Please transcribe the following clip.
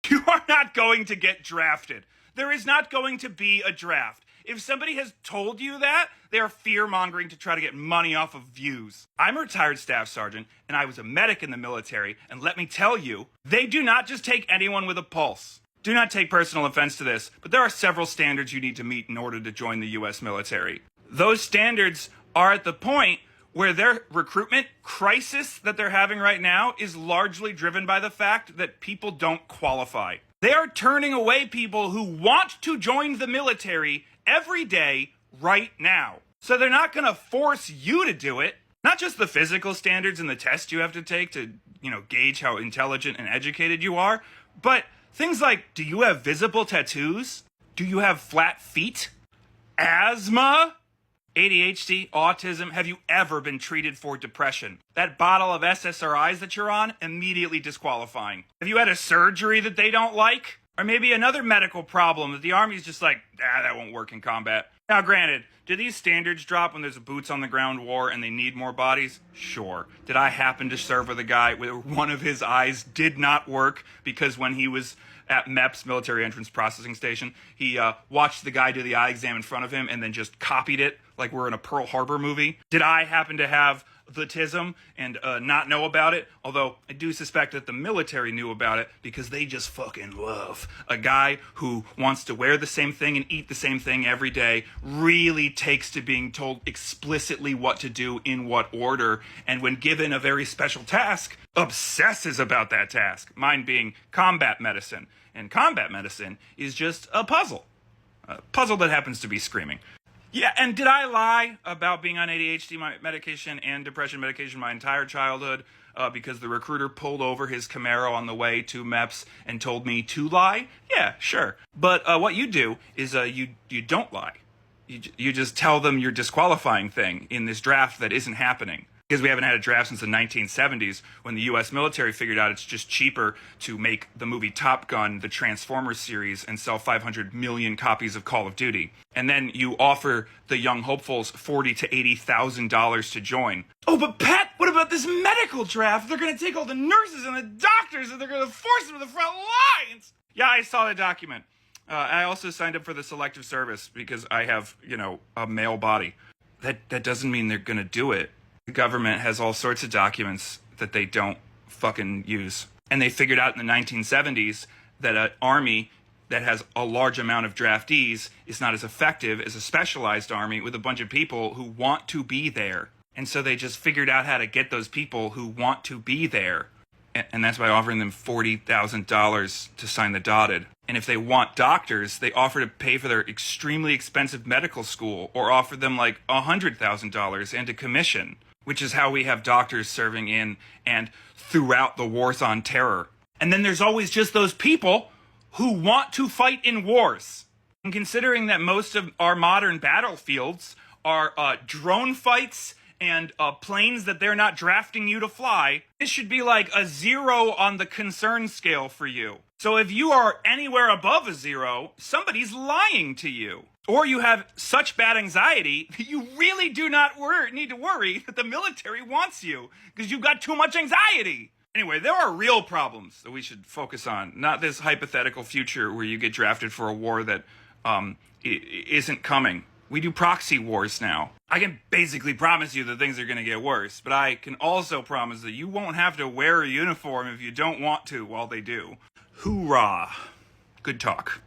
You are not going to get drafted. There is not going to be a draft. If somebody has told you that, they are fear-mongering to try to get money off of views. I'm a retired staff sergeant, and I was a medic in the military, and let me tell you, they do not just take anyone with a pulse. Do not take personal offense to this, but there are several standards you need to meet in order to join the U.S. military. Those standards are at the point where their recruitment crisis that they're having right now is largely driven by the fact that people don't qualify. They are turning away people who want to join the military every day right now. So they're not going to force you to do it. Not just the physical standards and the tests you have to take to, gauge how intelligent and educated you are, but things like, do you have visible tattoos? Do you have flat feet? Asthma? ADHD, autism, have you ever been treated for depression? That bottle of SSRIs that you're on, immediately disqualifying. Have you had a surgery that they don't like? Or maybe another medical problem that the Army's just like, that won't work in combat. Now granted, do these standards drop when there's a boots on the ground war and they need more bodies? Sure. Did I happen to serve with a guy where one of his eyes did not work because when he was at MEPS, Military Entrance Processing Station, he watched the guy do the eye exam in front of him and then just copied it like we're in a Pearl Harbor movie? Did I happen to have autism and not know about it? Although I do suspect that the military knew about it because they just fucking love a guy who wants to wear the same thing and eat the same thing every day, really takes to being told explicitly what to do in what order, and when given a very special task, obsesses about that task, mine being combat medicine. And combat medicine is just a puzzle that happens to be screaming. Yeah, and did I lie about being on ADHD medication and depression medication my entire childhood because the recruiter pulled over his Camaro on the way to MEPS and told me to lie? Yeah, sure. But what you do is you don't lie. You just tell them your disqualifying thing in this draft that isn't happening. Because we haven't had a draft since the 1970s when the U.S. military figured out it's just cheaper to make the movie Top Gun, the Transformers series, and sell 500 million copies of Call of Duty. And then you offer the young hopefuls $40,000 to $80,000 to join. Oh, but Pat, what about this medical draft? They're going to take all the nurses and the doctors and they're going to force them to the front lines. Yeah, I saw the document. I also signed up for the selective service because I have, a male body. That doesn't mean they're going to do it. The government has all sorts of documents that they don't fucking use. And they figured out in the 1970s that an army that has a large amount of draftees is not as effective as a specialized army with a bunch of people who want to be there. And so they just figured out how to get those people who want to be there. And that's by offering them $40,000 to sign the dotted. And if they want doctors, they offer to pay for their extremely expensive medical school or offer them like $100,000 and a commission, which is how we have doctors serving in and throughout the wars on terror. And then there's always just those people who want to fight in wars. And considering that most of our modern battlefields are drone fights and planes that they're not drafting you to fly, this should be like a 0 on the concern scale for you. So if you are anywhere above a 0, somebody's lying to you. Or you have such bad anxiety that you really do not need to worry that the military wants you because you've got too much anxiety. Anyway, there are real problems that we should focus on, not this hypothetical future where you get drafted for a war that isn't coming. We do proxy wars now. I can basically promise you that things are going to get worse, but I can also promise that you won't have to wear a uniform if you don't want to while they do. Hoorah. Good talk.